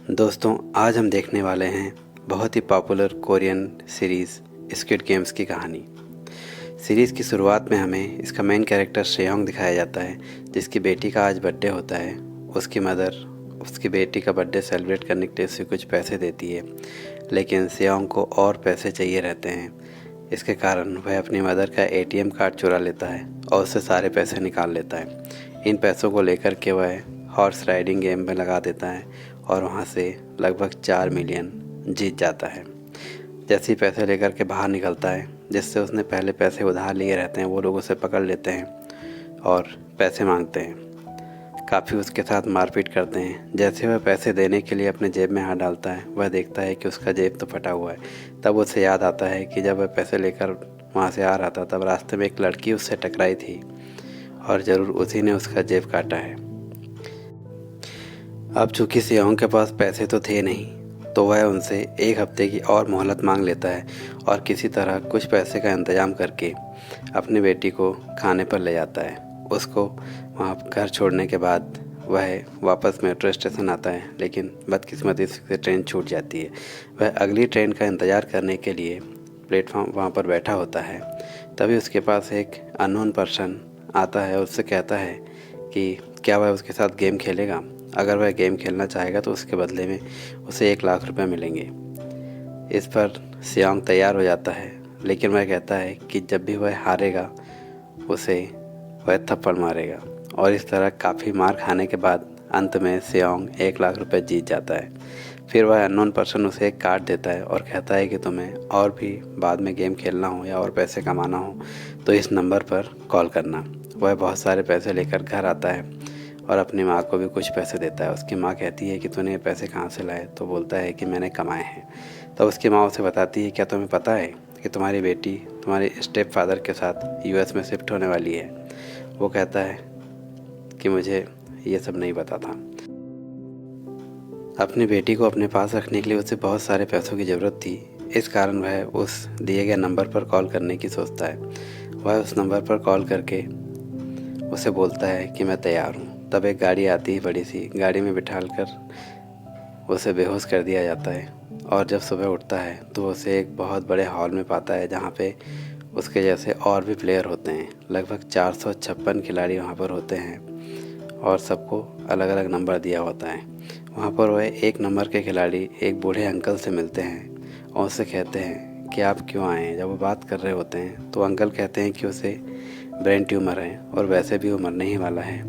दोस्तों, आज हम देखने वाले हैं बहुत ही popular Korean series Squid Games की कहानी। सीरीज़ की शुरुआत में हमें इसका मेन कैरेक्टर सेयोंग दिखाया जाता है, जिसकी बेटी का आज बर्थडे होता है। उसकी मदर उसकी बेटी का बर्थडे सेलिब्रेट करने के लिए उसे कुछ पैसे देती है, लेकिन सेयोंग को और पैसे चाहिए रहते हैं। इसके कारण वह अपनी मदर का एटीएम कार्ड चुरा लेता है और उससे सारे पैसे निकाल लेता है। इन पैसों को लेकर के वह हॉर्स राइडिंग गेम में लगा देता है और वहाँ से लगभग 4 मिलियन जीत जाता है। जैसे ही पैसे लेकर के बाहर निकलता है, जिससे उसने पहले पैसे उधार लिए रहते हैं, वो लोग उसे पकड़ लेते हैं और पैसे मांगते हैं। काफ़ी उसके साथ मारपीट करते हैं। जैसे वह पैसे देने के लिए अपने जेब में हाथ डालता है, वह देखता है कि उसका जेब तो फटा हुआ है। तब उसे याद आता है कि जब वह पैसे लेकर वहाँ से आ रहा था, तब रास्ते में एक लड़की उससे टकराई थी और ज़रूर उसी ने उसका जेब काटा है। अब चूँकि सेयोंग के पास पैसे तो थे नहीं, तो वह उनसे 1 हफ्ते की और मोहलत मांग लेता है और किसी तरह कुछ पैसे का इंतज़ाम करके अपनी बेटी को खाने पर ले जाता है। उसको वहाँ घर छोड़ने के बाद वह वापस मेट्रो स्टेशन आता है, लेकिन बदकिस्मती से ट्रेन छूट जाती है। वह अगली ट्रेन का इंतज़ार करने के लिए प्लेटफॉर्म वहाँ पर बैठा होता है। तभी उसके पास एक अननोन पर्सन आता है और उससे कहता है कि क्या वह उसके साथ गेम खेलेगा। अगर वह गेम खेलना चाहेगा तो उसके बदले में उसे 1 लाख रुपए मिलेंगे। इस पर सेयोंग तैयार हो जाता है, लेकिन वह कहता है कि जब भी वह हारेगा उसे वह थप्पड़ मारेगा। और इस तरह काफ़ी मार खाने के बाद अंत में सेयोंग 1 लाख रुपए जीत जाता है। फिर वह अननोन पर्सन उसे एक कार्ड देता है और कहता है कि तुम्हें और भी बाद में गेम खेलना हो या और पैसे कमाना हो तो इस नंबर पर कॉल करना। वह बहुत सारे पैसे लेकर घर आता है और अपनी माँ को भी कुछ पैसे देता है। उसकी माँ कहती है कि तूने ये पैसे कहाँ से लाए, तो बोलता है कि मैंने कमाए हैं। तब उसकी माँ उसे बताती है, क्या तुम्हें पता है कि तुम्हारी बेटी तुम्हारे स्टेप फादर के साथ यूएस में शिफ्ट होने वाली है। वो कहता है कि मुझे ये सब नहीं पता था। अपनी बेटी को अपने पास रखने के लिए उसे बहुत सारे पैसों की ज़रूरत थी। इस कारण वह उस दिए गए नंबर पर कॉल करने की सोचता है। वह उस नंबर पर कॉल करके उसे बोलता है कि मैं तैयार हूँ। तब एक गाड़ी आती है, बड़ी सी गाड़ी में बिठाकर उसे बेहोश कर दिया जाता है। और जब सुबह उठता है तो उसे एक बहुत बड़े हॉल में पाता है, जहाँ पे उसके जैसे और भी प्लेयर होते हैं। लगभग 456 खिलाड़ी वहाँ पर होते हैं और सबको अलग अलग नंबर दिया होता है। वहाँ पर वह 1 नंबर के खिलाड़ी एक बूढ़े अंकल से मिलते हैं और उससे कहते हैं कि आप क्यों आए हैं। जब वो बात कर रहे होते हैं तो अंकल कहते हैं कि उसे ब्रेन ट्यूमर है और वैसे भी वो मरने ही वाला है,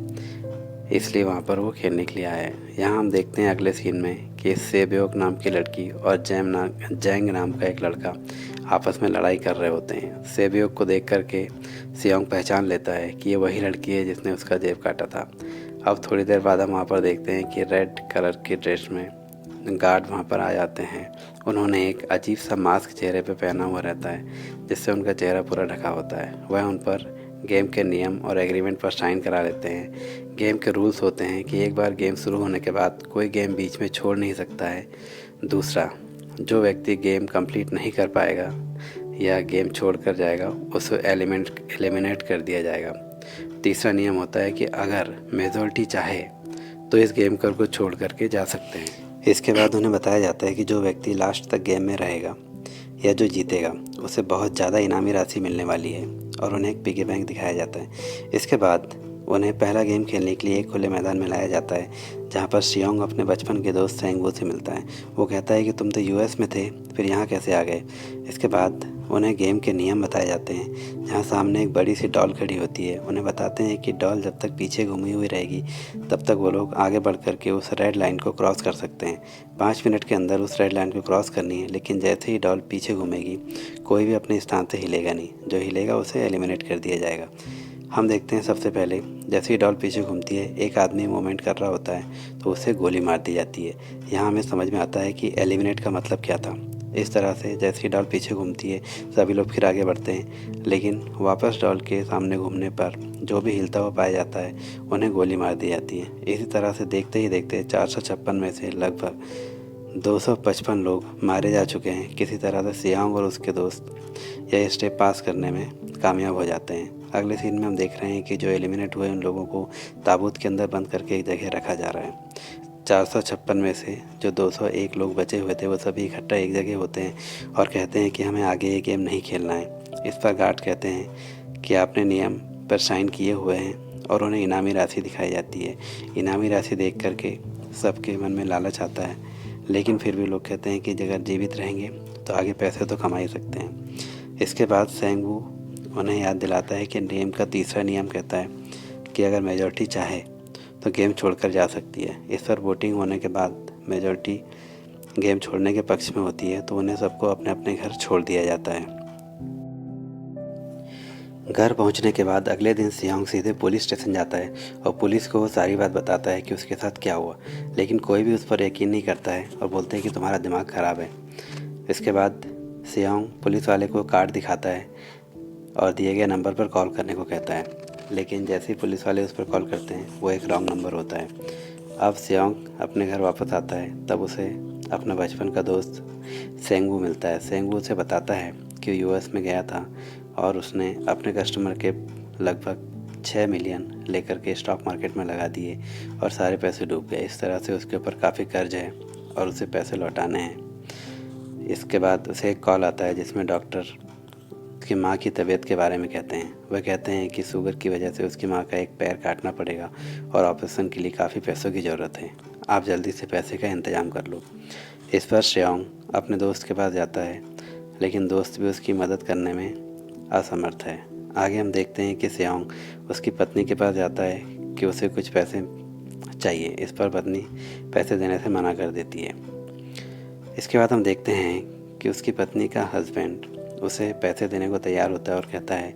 इसलिए वहाँ पर वो खेलने के लिए आया है। यहाँ हम देखते हैं अगले सीन में कि सेबयोक नाम की लड़की और जैंग नाम का एक लड़का आपस में लड़ाई कर रहे होते हैं। सेबयोक को देख करके सेयोंग पहचान लेता है कि ये वही लड़की है जिसने उसका जेब काटा था। अब थोड़ी देर बाद हम वहाँ पर देखते हैं कि रेड कलर की ड्रेस में गार्ड वहाँ पर आ जाते हैं। उन्होंने एक अजीब सा मास्क चेहरे पे पहना हुआ रहता है, जिससे उनका चेहरा पूरा ढका होता है। वह उन पर गेम के नियम और एग्रीमेंट पर साइन करा लेते हैं। गेम के रूल्स होते हैं कि एक बार गेम शुरू होने के बाद कोई गेम बीच में छोड़ नहीं सकता है। दूसरा, जो व्यक्ति गेम कंप्लीट नहीं कर पाएगा या गेम छोड़ कर जाएगा, उसे एलिमिनेट कर दिया जाएगा। तीसरा नियम होता है कि अगर मेजॉरिटी चाहे तो इस गेम को छोड़ करके जा सकते हैं। इसके बाद उन्हें बताया जाता है कि जो व्यक्ति लास्ट तक गेम में रहेगा या जो जीतेगा, उसे बहुत ज़्यादा इनामी राशि मिलने वाली है और उन्हें एक पिगी बैंक दिखाया जाता है। इसके बाद उन्हें पहला गेम खेलने के लिए एक खुले मैदान में लाया जाता है, जहाँ पर सेयोंग अपने बचपन के दोस्त सेंगवू से मिलता है। वो कहता है कि तुम तो यूएस में थे, फिर यहाँ कैसे आ गए। इसके बाद उन्हें गेम के नियम बताए जाते हैं, जहाँ सामने एक बड़ी सी डॉल खड़ी होती है। उन्हें बताते हैं कि डॉल जब तक पीछे घूमी हुई रहेगी, तब तक वो लोग आगे बढ़ करके उस रेड लाइन को क्रॉस कर सकते हैं। 5 मिनट के अंदर उस रेड लाइन को क्रॉस करनी है, लेकिन जैसे ही डॉल पीछे घूमेगी, कोई भी अपने स्थान से हिलेगा नहीं। जो हिलेगा उसे एलिमिनेट कर दिया जाएगा। हम देखते हैं सबसे पहले जैसे ही डॉल पीछे घूमती है, एक आदमी मूवमेंट कर रहा होता है तो उसे गोली मार दी जाती है। यहाँ हमें समझ में आता है कि एलिमिनेट का मतलब क्या था। इस तरह से जैसे ही डॉल पीछे घूमती है, सभी लोग फिर आगे बढ़ते हैं, लेकिन वापस डॉल के सामने घूमने पर जो भी हिलता हुआ पाया जाता है, उन्हें गोली मार दी जाती है। इसी तरह से देखते ही देखते 456 में से लगभग 255 लोग मारे जा चुके हैं। किसी तरह से सेयोंग और उसके दोस्त यह स्टेप पास करने में कामयाब हो जाते हैं। अगले सीन में हम देख रहे हैं कि जो एलिमिनेट हुए उन लोगों को ताबूत के अंदर बंद करके एक जगह रखा जा रहा है। 456 में से जो 201 लोग बचे हुए थे वो सभी इकट्ठा एक जगह होते हैं और कहते हैं कि हमें आगे ये गेम नहीं खेलना है। इस पर गार्ड कहते हैं कि आपने नियम पर साइन किए हुए हैं और उन्हें इनामी राशि दिखाई जाती है। इनामी राशि देख करके सबके मन में लालच आता है, लेकिन फिर भी लोग कहते हैं कि अगर जीवित रहेंगे तो आगे पैसे तो कमा ही सकते हैं। इसके बाद सेंगू उन्हें याद दिलाता है कि गेम का तीसरा नियम कहता है कि अगर मेजॉरिटी चाहे तो गेम छोड़कर जा सकती है। इस पर वोटिंग होने के बाद मेजॉरिटी गेम छोड़ने के पक्ष में होती है तो उन्हें सबको अपने अपने घर छोड़ दिया जाता है। घर पहुंचने के बाद अगले दिन सियांग सीधे पुलिस स्टेशन जाता है और पुलिस को वो सारी बात बताता है कि उसके साथ क्या हुआ, लेकिन कोई भी उस पर यकीन नहीं करता है और बोलते हैं कि तुम्हारा दिमाग ख़राब है। इसके बाद सियांग पुलिस वाले को कार्ड दिखाता है और दिए गए नंबर पर कॉल करने को कहता है, लेकिन जैसे ही पुलिस वाले उस पर कॉल करते हैं वो एक रॉन्ग नंबर होता है। अब सियांग अपने घर वापस आता है, तब उसे अपना बचपन का दोस्त सेंगू मिलता है। सेंगू उसे बताता है कि यूएस में गया था और उसने अपने कस्टमर के लगभग 6 मिलियन लेकर के स्टॉक मार्केट में लगा दिए और सारे पैसे डूब गए। इस तरह से उसके ऊपर काफ़ी कर्ज है और उसे पैसे लौटाने हैं। इसके बाद उसे एक कॉल आता है जिसमें डॉक्टर उसकी माँ की तबीयत के बारे में कहते हैं। वह कहते हैं कि शुगर की वजह से उसकी माँ का एक पैर काटना पड़ेगा और ऑपरेशन के लिए काफ़ी पैसों की ज़रूरत है, आप जल्दी से पैसे का इंतज़ाम कर लो। इस पर श्रेयांग अपने दोस्त के पास जाता है, लेकिन दोस्त भी उसकी मदद करने में असमर्थ है। आगे हम देखते हैं कि श्रेयांग उसकी पत्नी के पास जाता है कि उसे कुछ पैसे चाहिए। इस पर पत्नी पैसे देने से मना कर देती है। इसके बाद हम देखते हैं कि उसकी पत्नी का हस्बैंड उसे पैसे देने को तैयार होता है और कहता है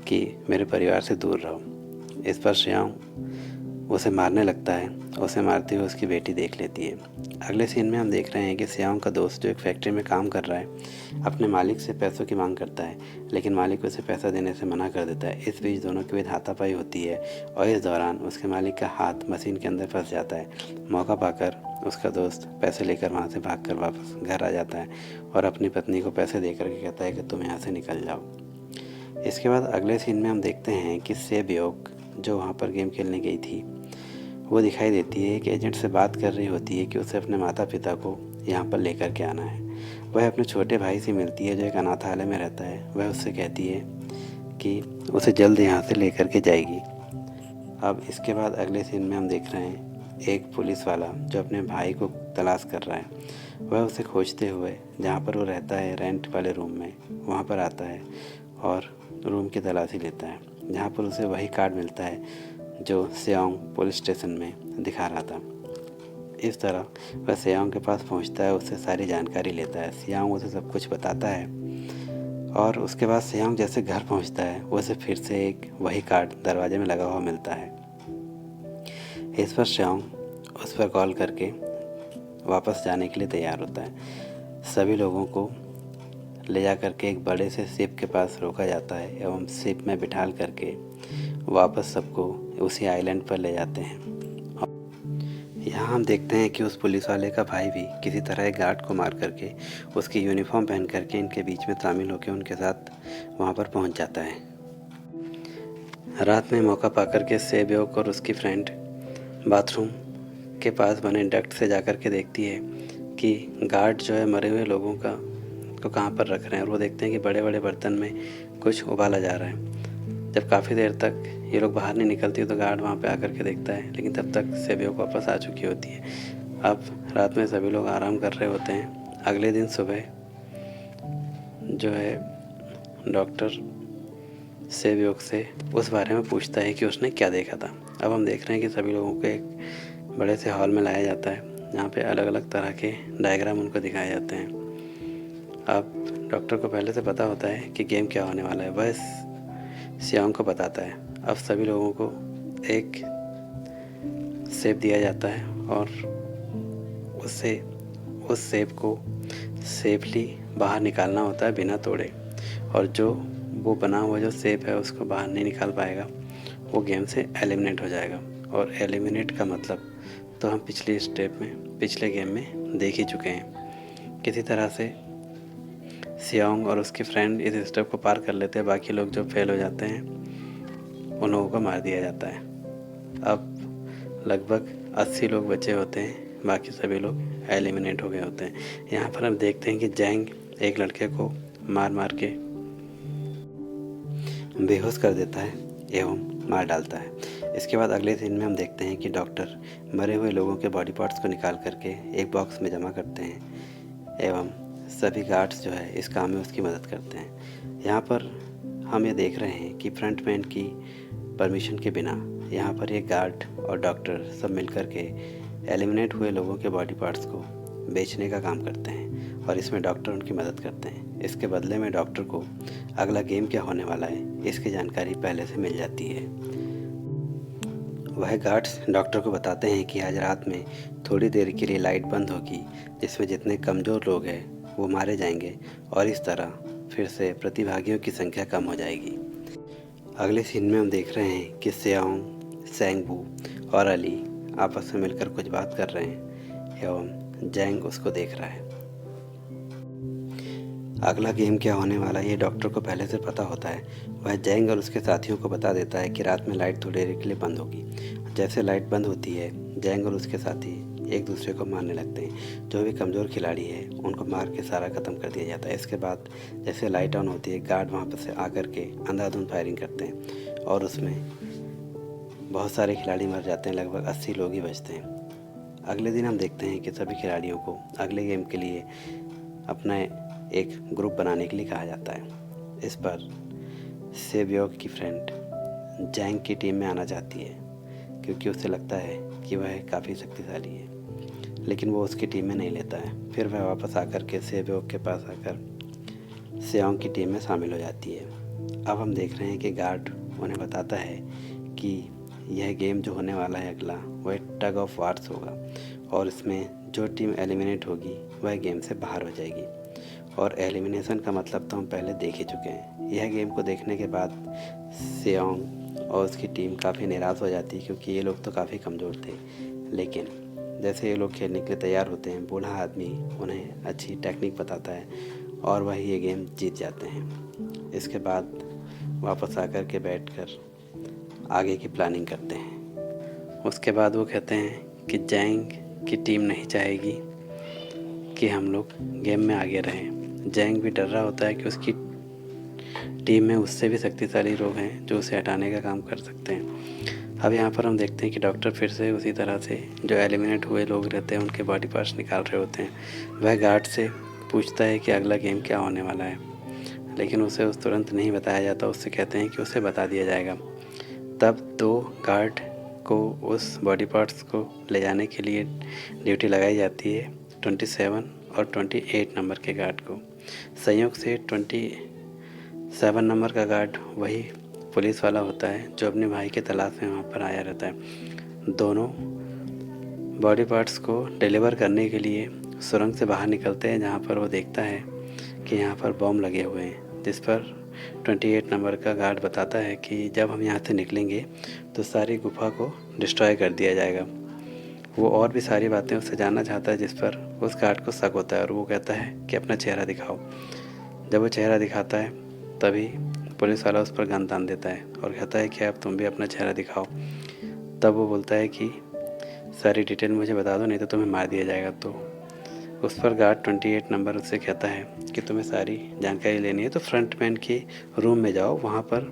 कि मेरे परिवार से दूर रहो। इस पर श्रेयांग उसे मारने लगता है। उसे मारते हुए उसकी बेटी देख लेती है। अगले सीन में हम देख रहे हैं कि श्रेयांग का दोस्त जो एक फैक्ट्री में काम कर रहा है अपने मालिक से पैसों की मांग करता है, लेकिन मालिक उसे पैसा देने से मना कर देता है। इस बीच दोनों के बीच हाथापाई होती है और इस दौरान उसके मालिक का हाथ मशीन के अंदर फंस जाता है। मौका पाकर उसका दोस्त पैसे लेकर वहाँ से भागकर वापस घर आ जाता है और अपनी पत्नी को पैसे दे करके कहता है कि तुम यहाँ से निकल जाओ। इसके बाद अगले सीन में हम देखते हैं कि सेबयोक जो वहाँ पर गेम खेलने गई थी वो दिखाई देती है कि एजेंट से बात कर रही होती है कि उसे अपने माता पिता को यहाँ पर लेकर के आना है। वह अपने छोटे भाई से मिलती है जो एक अनाथालय में रहता है। वह उससे कहती है कि उसे जल्द यहाँ से लेकर के जाएगी। अब इसके बाद अगले सीन में हम देख रहे हैं एक पुलिस वाला जो अपने भाई को तलाश कर रहा है। वह उसे खोजते हुए जहाँ पर वो रहता है रेंट वाले रूम में वहाँ पर आता है और रूम की तलाशी लेता है, जहाँ पर उसे वही कार्ड मिलता है जो सियांग पुलिस स्टेशन में दिखा रहा था। इस तरह वह सियांग के पास पहुँचता है, उससे सारी जानकारी लेता है। सियांग उसे सब कुछ बताता है और उसके बाद सियांग जैसे घर पहुँचता है उसे फिर से एक वही कार्ड दरवाजे में लगा हुआ मिलता है। इस पर सियांग उस पर कॉल करके वापस जाने के लिए तैयार होता है। सभी लोगों को ले जा करके एक बड़े से शिप के पास रोका जाता है एवं शिप में बिठाल करके वापस सबको उसी आइलैंड पर ले जाते हैं। यहाँ हम देखते हैं कि उस पुलिस वाले का भाई भी किसी तरह एक गार्ड को मार करके उसकी यूनिफॉर्म पहन करके इनके बीच में शामिल होकर उनके साथ वहाँ पर पहुँच जाता है। रात में मौका पाकर के सेबयोक और उसकी फ्रेंड बाथरूम के पास बने डक्ट से जाकर के देखती है कि गार्ड जो है मरे हुए लोगों का को कहाँ पर रख रहे हैं और वो देखते हैं कि बड़े बड़े बर्तन में कुछ उबाला जा रहा है। जब काफ़ी देर तक ये लोग बाहर नहीं निकलती तो गार्ड वहाँ पे आकर के देखता है, लेकिन तब तक सेबयोक वापस आ चुकी होती है। अब रात में सभी लोग आराम कर रहे होते हैं। अगले दिन सुबह जो है डॉक्टर सेबयोक से उस बारे में पूछता है कि उसने क्या देखा था। अब हम देख रहे हैं कि सभी लोगों को एक बड़े से हॉल में लाया जाता है जहाँ पे अलग अलग तरह के डायग्राम उनको दिखाए जाते हैं। अब डॉक्टर को पहले से पता होता है कि गेम क्या होने वाला है, वह सियांग को बताता है। अब सभी लोगों को एक सेब दिया जाता है और उससे उस सेब को सेफली बाहर निकालना होता है बिना तोड़े, और जो वो बना हुआ जो सेब है उसको बाहर नहीं निकाल पाएगा वो गेम से एलिमिनेट हो जाएगा। और एलिमिनेट का मतलब तो हम पिछले गेम में देख ही चुके हैं। किसी तरह से सियांग और उसकी फ्रेंड इस स्टेप को पार कर लेते हैं। बाकी लोग जो फेल हो जाते हैं उन लोगों को मार दिया जाता है। अब लगभग 80 लोग बचे होते हैं बाकी सभी लोग एलिमिनेट हो गए होते हैं। यहाँ पर हम देखते हैं कि जैंग एक लड़के को मार मार के बेहोश कर देता है एवं मार डालता है। इसके बाद अगले सीन में हम देखते हैं कि डॉक्टर मरे हुए लोगों के बॉडी पार्ट्स को निकाल करके एक बॉक्स में जमा करते हैं एवं सभी गार्ड्स जो है इस काम में उसकी मदद करते हैं। यहाँ पर हम ये देख रहे हैं कि फ्रंटमैन की परमिशन के बिना यहाँ पर ये गार्ड और डॉक्टर सब मिलकर के एलिमिनेट हुए लोगों के बॉडी पार्ट्स को बेचने का काम करते हैं और इसमें डॉक्टर उनकी मदद करते हैं। इसके बदले में डॉक्टर को अगला गेम क्या होने वाला है इसकी जानकारी पहले से मिल जाती है। वह गार्ड्स डॉक्टर को बताते हैं कि आज रात में थोड़ी देर के लिए लाइट बंद होगी, जिसमें जितने कमज़ोर लोग हैं वो मारे जाएंगे और इस तरह फिर से प्रतिभागियों की संख्या कम हो जाएगी। अगले सीन में हम देख रहे हैं कि सेओंग, सेंगबू और अली आपस में मिलकर कुछ बात कर रहे हैं एवं जैंग उसको देख रहा है। अगला गेम क्या होने वाला है ये डॉक्टर को पहले से पता होता है। वह जैंग और उसके साथियों को बता देता है कि रात में लाइट थोड़ी देर के लिए बंद होगी। जैसे लाइट बंद होती है जैंग और उसके साथी एक दूसरे को मारने लगते हैं। जो भी कमज़ोर खिलाड़ी है उनको मार के सारा ख़त्म कर दिया जाता है। इसके बाद जैसे लाइट ऑन होती है गार्ड वहाँ पर से आकर के अंधाधुंध फायरिंग करते हैं और उसमें बहुत सारे खिलाड़ी मर जाते हैं, लगभग 80 लोग ही बचते हैं। अगले दिन हम देखते हैं कि सभी खिलाड़ियों को अगले गेम के लिए अपना एक ग्रुप बनाने के लिए कहा जाता है। इस पर सेब्योक की फ्रेंड जैंग की टीम में आना चाहती है क्योंकि उसे लगता है कि वह काफ़ी शक्तिशाली है, लेकिन वो उसकी टीम में नहीं लेता है। फिर वह वापस आकर के सेब्योक के पास आकर सेओंग की टीम में शामिल हो जाती है। अब हम देख रहे हैं कि गार्ड उन्हें बताता है कि यह गेम जो होने वाला है अगला वह टग ऑफ वार्स होगा और इसमें जो टीम एलिमिनेट होगी वह गेम से बाहर हो जाएगी। और एलिमिनेशन का मतलब तो हम पहले देख ही चुके हैं। यह गेम को देखने के बाद सेओंग और उसकी टीम काफ़ी निराश हो जाती है क्योंकि ये लोग तो काफ़ी कमज़ोर थे, लेकिन जैसे ये लोग खेलने के लिए तैयार होते हैं बूढ़ा आदमी उन्हें अच्छी टेक्निक बताता है और वह ये गेम जीत जाते हैं। इसके बाद वापस आकर के बैठकर आगे की प्लानिंग करते हैं। उसके बाद वो कहते हैं कि जैंग की टीम नहीं चाहेगी कि हम लोग गेम में आगे रहें। जैंग भी डर रहा होता है कि उसकी टीम में उससे भी शक्तिशाली लोग हैं जो उसे हटाने का काम कर सकते हैं। अब यहाँ पर हम देखते हैं कि डॉक्टर फिर से उसी तरह से जो एलिमिनेट हुए लोग रहते हैं उनके बॉडी पार्ट्स निकाल रहे होते हैं। वह गार्ड से पूछता है कि अगला गेम क्या होने वाला है, लेकिन उसे उस तुरंत नहीं बताया जाता। उससे कहते हैं कि उसे बता दिया जाएगा। तब दो गार्ड को उस बॉडी पार्ट्स को ले जाने के लिए ड्यूटी लगाई जाती है 27 और 28 नंबर के गार्ड को। संयोग से 27 नंबर का गार्ड वही पुलिस वाला होता है जो अपने भाई के तलाश में वहाँ पर आया रहता है। दोनों बॉडी पार्ट्स को डिलीवर करने के लिए सुरंग से बाहर निकलते हैं जहाँ पर वो देखता है कि यहाँ पर बम लगे हुए हैं, जिस पर 28 नंबर का गार्ड बताता है कि जब हम यहाँ से निकलेंगे तो सारी गुफा को डिस्ट्रॉय कर दिया जाएगा। वो और भी सारी बातें उससे जानना चाहता है जिस पर उस गार्ड को शक होता है और वो कहता है कि अपना चेहरा दिखाओ। जब वो चेहरा दिखाता है तभी पुलिस वाला उस पर गन तान देता है और कहता है कि अब तुम भी अपना चेहरा दिखाओ। तब वो बोलता है कि सारी डिटेल मुझे बता दो नहीं तो तुम्हें मार दिया जाएगा। तो उस पर गार्ड 28 नंबर उससे कहता है कि तुम्हें सारी जानकारी लेनी है तो फ्रंटमैन के रूम में जाओ, वहाँ पर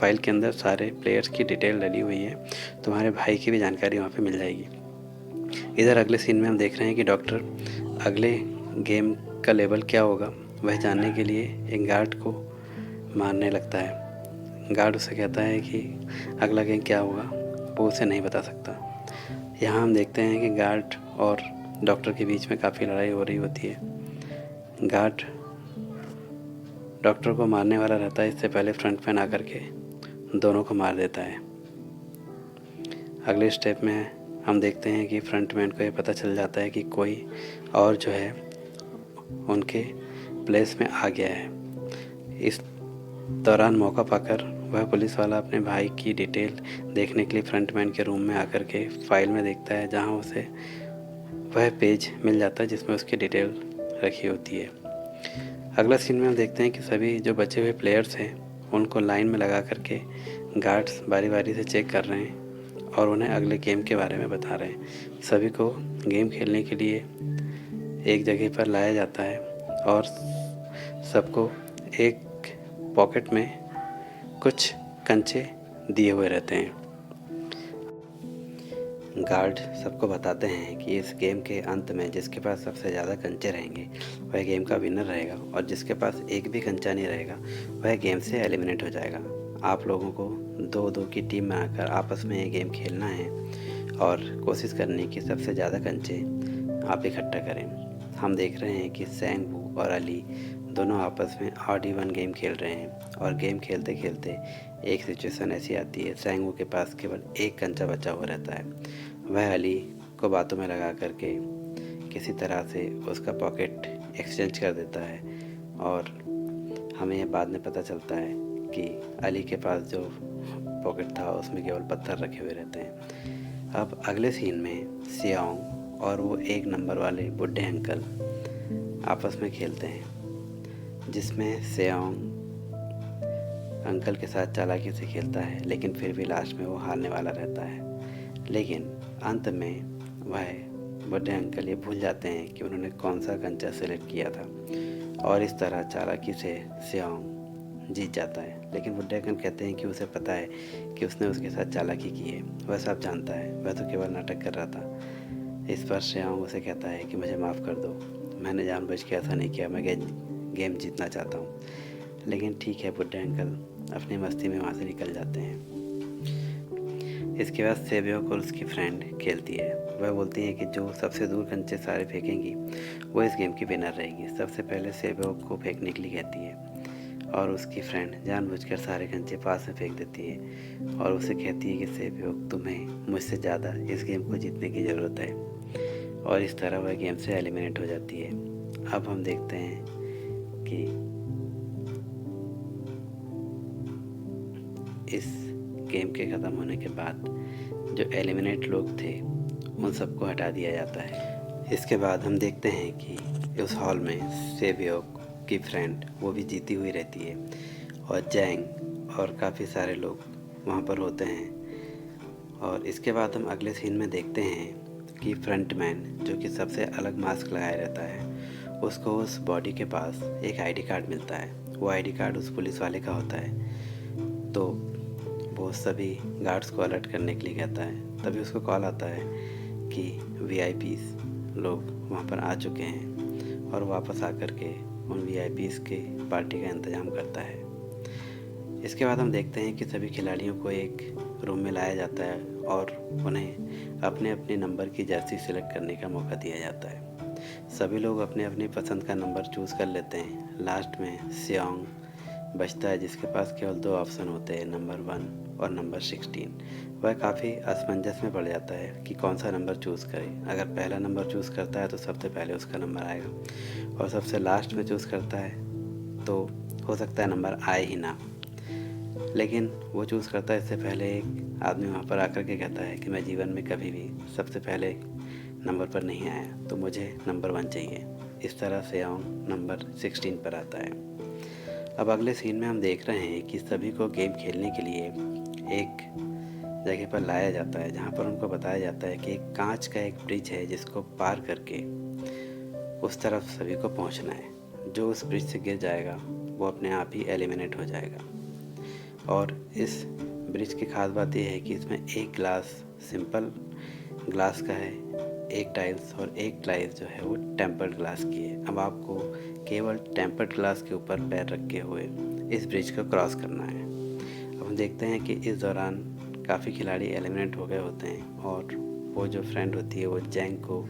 फाइल के अंदर सारे प्लेयर्स की डिटेल डली हुई है, तुम्हारे भाई की भी जानकारी वहाँ पे मिल जाएगी। इधर अगले सीन में हम देख रहे हैं कि डॉक्टर अगले गेम का लेवल क्या होगा वह जानने के लिए एक गार्ड को मारने लगता है। गार्ड उसे कहता है कि अगला गेम क्या होगा वो उसे नहीं बता सकता। यहाँ हम देखते हैं कि गार्ड और डॉक्टर के बीच में काफ़ी लड़ाई हो रही होती है। गार्ड डॉक्टर को मारने वाला रहता है, इससे पहले फ्रंटमैन आकर के दोनों को मार देता है। अगले स्टेप में हम देखते हैं कि फ्रंटमैन को ये पता चल जाता है कि कोई और जो है उनके प्लेस में आ गया है। इस दौरान मौका पाकर वह पुलिस वाला अपने भाई की डिटेल देखने के लिए फ्रंटमैन के रूम में आकर के फाइल में देखता है, जहां उसे वह पेज मिल जाता है जिसमें उसकी डिटेल रखी होती है। अगला सीन में हम देखते हैं कि सभी जो बचे हुए प्लेयर्स हैं उनको लाइन में लगा करके गार्ड्स बारी बारी से चेक कर रहे हैं और उन्हें अगले गेम के बारे में बता रहे हैं। सभी को गेम खेलने के लिए एक जगह पर लाया जाता है और सबको एक पॉकेट में कुछ कंचे दिए हुए रहते हैं। गार्ड सबको बताते हैं कि इस गेम के अंत में जिसके पास सबसे ज़्यादा कंचे रहेंगे वह गेम का विनर रहेगा, और जिसके पास एक भी कंचा नहीं रहेगा वह गेम से एलिमिनेट हो जाएगा। आप लोगों को दो दो की टीम बनाकर आपस में ये गेम खेलना है और कोशिश करनी कि सबसे ज़्यादा कंचे आप इकट्ठा करें। हम देख रहे हैं कि सैंगवू और अली दोनों आपस में ऑड इवन गेम खेल रहे हैं, और गेम खेलते खेलते एक सिचुएशन ऐसी आती है, सैंगवू के पास केवल एक कंचा बचा हुआ रहता है। वह अली को बातों में लगा करके किसी तरह से उसका पॉकेट एक्सचेंज कर देता है, और हमें यह बाद में पता चलता है कि अली के पास जो पॉकेट था उसमें केवल पत्थर रखे हुए रहते हैं। अब अगले सीन में सियांग और वो एक नंबर वाले बुढ़े अंकल आपस में खेलते हैं, जिसमें सियांग अंकल के साथ चालाकी से खेलता है, लेकिन फिर भी लास्ट में वो हारने वाला रहता है। लेकिन अंत में वह बुढ़े अंकल ये भूल जाते हैं कि उन्होंने कौन सा कंचा सेलेक्ट किया था, और इस तरह चालाकी से सियांग जीत जाता है। लेकिन बुढ़े अंकल कहते हैं कि उसे पता है कि उसने उसके साथ चालाकी की है, वह सब जानता है, वह तो केवल नाटक कर रहा था। इस पर सियांग उसे कहता है कि मुझे माफ़ कर दो, मैंने जानबूझ के ऐसा नहीं किया, मैं गेम जीतना चाहता हूँ। लेकिन ठीक है, बुढ़े अंकल अपनी मस्ती में वहाँ से निकल जाते हैं। इसके बाद सेबियोक और उसकी फ्रेंड खेलती है। वह बोलती है कि जो सबसे दूर कंचे सारे फेंकेंगी वो इस गेम की विनर रहेगी। सबसे पहले सेबियोक को फेंकने के लिए कहती है, और उसकी फ्रेंड जानबूझकर सारे कंचे पास में फेंक देती है और उसे कहती है कि सेबियोक, तुम्हें मुझसे ज़्यादा इस गेम को जीतने की ज़रूरत है, और इस तरह वह गेम से एलिमिनेट हो जाती है। अब हम देखते हैं कि इस गेम के ख़त्म होने के बाद जो एलिमिनेट लोग थे उन सबको हटा दिया जाता है। इसके बाद हम देखते हैं कि उस हॉल में सेबियोक की फ्रेंड वो भी जीती हुई रहती है, और जैंग और काफ़ी सारे लोग वहाँ पर होते हैं। और इसके बाद हम अगले सीन में देखते हैं कि फ्रंटमैन, जो कि सबसे अलग मास्क लगाए रहता है, उसको उस बॉडी के पास एक आईडी कार्ड मिलता है। वो आईडी कार्ड उस पुलिस वाले का होता है। तो वो सभी गार्ड्स को अलर्ट करने के लिए कहता है। तभी उसको कॉल आता है कि VIPs लोग वहाँ पर आ चुके हैं, और वापस आकर के उन VIPs के पार्टी का इंतज़ाम करता है। इसके बाद हम देखते हैं कि सभी खिलाड़ियों को एक रूम में लाया जाता है और उन्हें अपने अपने नंबर की जर्सी सिलेक्ट करने का मौका दिया जाता है। सभी लोग अपने अपनी पसंद का नंबर चूज़ कर लेते हैं। लास्ट में सियांग बचता है, जिसके पास केवल 2 ऑप्शन होते हैं, नंबर 1 और नंबर 16। वह काफ़ी असमंजस में पड़ जाता है कि कौन सा नंबर चूज़ करे। अगर पहला नंबर चूज़ करता है तो सबसे पहले उसका नंबर आएगा, और सबसे लास्ट में चूज़ करता है तो हो सकता है नंबर आए ही ना। लेकिन वो चूज़ करता है इससे पहले एक आदमी वहाँ पर आकर के कहता है कि मैं जीवन में कभी भी सबसे पहले नंबर पर नहीं आया, तो मुझे नंबर 1 चाहिए। इस तरह से नंबर 16 पर आता है। अब अगले सीन में हम देख रहे हैं कि सभी को गेम खेलने के लिए एक जगह पर लाया जाता है, जहाँ पर उनको बताया जाता है कि एक कांच का एक ब्रिज है जिसको पार करके उस तरफ सभी को पहुँचना है। जो उस ब्रिज से गिर जाएगा वो अपने आप ही एलिमिनेट हो जाएगा। और इस ब्रिज की खास बात यह है कि इसमें एक ग्लास सिंपल ग्लास का है, एक टाइल्स, और एक टाइल्स जो है वो टेम्पर्ड ग्लास की है। अब आपको केवल टेम्पर्ड ग्लास के ऊपर पैर रखे हुए इस ब्रिज को क्रॉस करना है। अब हम देखते हैं कि इस दौरान काफ़ी खिलाड़ी एलिमिनेट हो गए होते हैं, और वो जो फ्रेंड होती है वो जैंग को,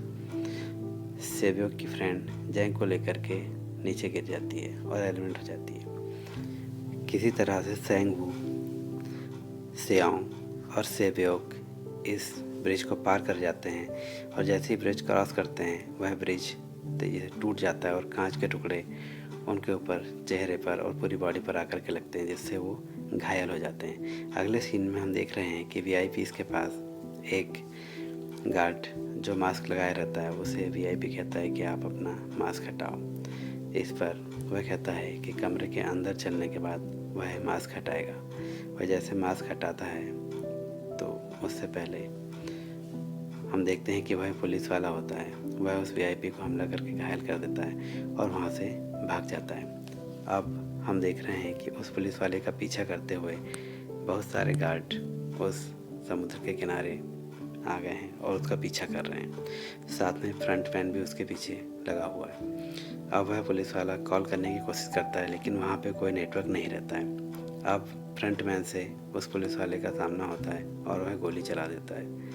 सेबियोक की फ्रेंड जैंग को लेकर के नीचे गिर जाती है और एलिमिनेट हो जाती है। किसी तरह से सैंगवू, सियांग और सेबियोक इस ब्रिज को पार कर जाते हैं, और जैसे ही ब्रिज क्रॉस करते हैं वह ब्रिज टूट जाता है और कांच के टुकड़े उनके ऊपर, चेहरे पर और पूरी बॉडी पर आकर के लगते हैं, जिससे वो घायल हो जाते हैं। अगले सीन में हम देख रहे हैं कि VIPs के पास एक गार्ड जो मास्क लगाए रहता है, उसे VIP कहता है कि आप अपना मास्क हटाओ। इस पर वह कहता है कि कमरे के अंदर चलने के बाद वह मास्क हटाएगा। वह जैसे मास्क हटाता है तो उससे पहले हम देखते हैं कि वह पुलिस वाला होता है। वह उस वीआईपी को हमला करके घायल कर देता है और वहाँ से भाग जाता है। अब हम देख रहे हैं कि उस पुलिस वाले का पीछा करते हुए बहुत सारे गार्ड उस समुद्र के किनारे आ गए हैं और उसका पीछा कर रहे हैं। साथ में फ्रंट मैन भी उसके पीछे लगा हुआ है। अब वह पुलिस वाला कॉल करने की कोशिश करता है, लेकिन वहाँ पे कोई नेटवर्क नहीं रहता है। अब फ्रंट मैन से उस पुलिस वाले का सामना होता है और वह गोली चला देता है।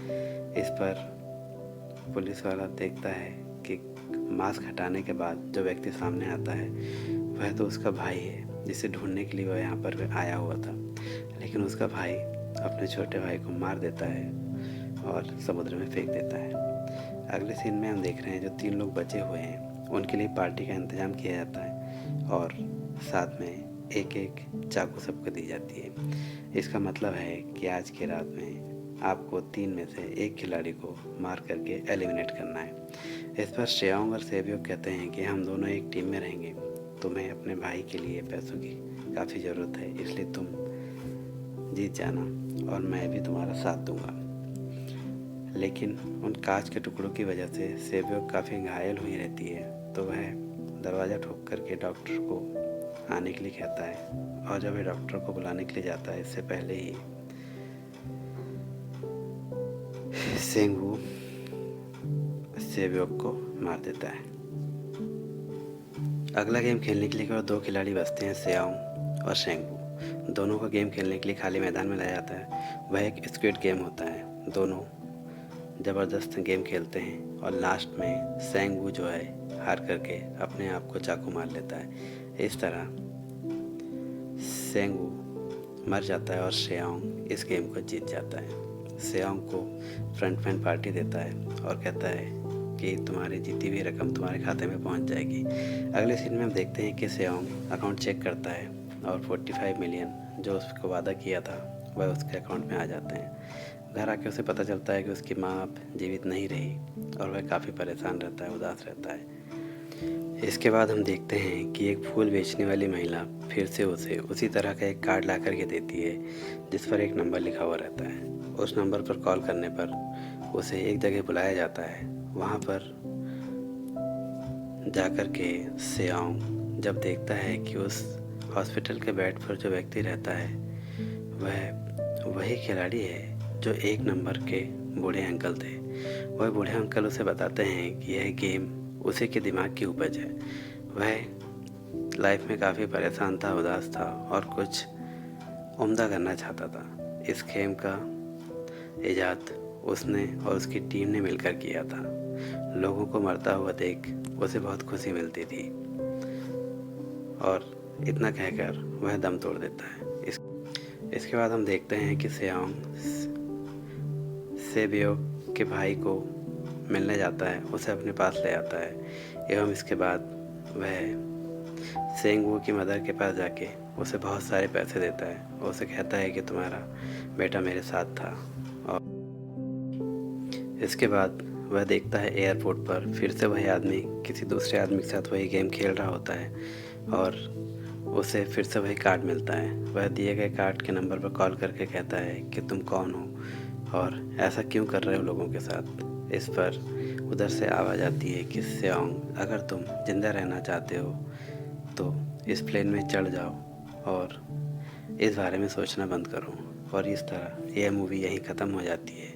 इस पर पुलिस वाला देखता है कि मास्क हटाने के बाद जो व्यक्ति सामने आता है वह तो उसका भाई है, जिसे ढूंढने के लिए वह यहाँ पर आया हुआ था। लेकिन उसका भाई अपने छोटे भाई को मार देता है और समुद्र में फेंक देता है। अगले सीन में हम देख रहे हैं जो 3 लोग बचे हुए हैं उनके लिए पार्टी का इंतज़ाम किया जाता है और साथ में एक एक चाकू सबको दी जाती है। इसका मतलब है कि आज की रात में आपको 3 में से 1 खिलाड़ी को मार करके एलिमिनेट करना है। इस पर श्रेयांग और सेबीओ कहते हैं कि हम दोनों एक टीम में रहेंगे। तुम्हें अपने भाई के लिए पैसों की काफ़ी ज़रूरत है, इसलिए तुम जीत जाना और मैं भी तुम्हारा साथ दूंगा। लेकिन उन कांच के टुकड़ों की वजह से सेबीओ काफ़ी घायल हुई रहती है, तो वह दरवाज़ा ठोक करके डॉक्टर को आने के लिए कहता है। और जब वह डॉक्टर को बुलाने के लिए जाता है, इससे पहले ही सेंगवू सेबीओ को मार देता है। अगला गेम खेलने के लिए केवल 2 खिलाड़ी बचते हैं, सेयांग और शेंगवू। दोनों को गेम खेलने के लिए खाली मैदान में लाया जाता है। वह एक स्क्विड गेम होता है। दोनों ज़बरदस्त गेम खेलते हैं और लास्ट में सेंगवू जो है हार करके अपने आप को चाकू मार लेता है। इस तरह सेंगवू मर जाता है और शेयांग इस गेम को जीत जाता है। शेयांग को फ्रंटमैन पार्टी देता है और कहता है कि तुम्हारी जीती हुई रकम तुम्हारे खाते में पहुंच जाएगी। अगले सीन में हम देखते हैं कि शेयांग अकाउंट चेक करता है और 45 मिलियन जो उसको वादा किया था वह उसके अकाउंट में आ जाते हैं। घर आके उसे पता चलता है कि उसकी माँ अब जीवित नहीं रही और वह काफ़ी परेशान रहता है, उदास रहता है। इसके बाद हम देखते हैं कि एक फूल बेचने वाली महिला फिर से उसे उसी तरह का एक कार्ड ला करके देती है जिस पर एक नंबर लिखा हुआ रहता है। उस नंबर पर कॉल करने पर उसे एक जगह बुलाया जाता है। वहाँ पर जाकर के सेयांग जब देखता है कि उस हॉस्पिटल के बेड पर जो व्यक्ति रहता है वह वही खिलाड़ी है जो 1 नंबर के बूढ़े अंकल थे। वह बूढ़े अंकल उसे बताते हैं कि यह गेम उसी के दिमाग की उपज है। वह लाइफ में काफ़ी परेशान था, उदास था और कुछ उम्दा करना चाहता था। इस गेम का इजाद उसने और उसकी टीम ने मिलकर किया था। लोगों को मरता हुआ देख उसे बहुत खुशी मिलती थी और इतना कहकर वह दम तोड़ देता है। इसके बाद हम देखते हैं कि सेयांग सेबीओ के भाई को मिलने जाता है, उसे अपने पास ले आता है एवं इसके बाद वह सेंगवू की मदर के पास जाके उसे बहुत सारे पैसे देता है और उसे कहता है कि तुम्हारा बेटा मेरे साथ था। और इसके बाद वह देखता है एयरपोर्ट पर फिर से वही आदमी किसी दूसरे आदमी के साथ वही गेम खेल रहा होता है और उसे फिर से वही कार्ड मिलता है। वह दिए गए कार्ड के नंबर पर कॉल करके कहता है कि तुम कौन हो और ऐसा क्यों कर रहे हो लोगों के साथ। इस पर उधर से आवाज़ आती है कि सेयांग, अगर तुम ज़िंदा रहना चाहते हो तो इस प्लेन में चढ़ जाओ और इस बारे में सोचना बंद करो। और इस तरह यह मूवी यहीं ख़त्म हो जाती है।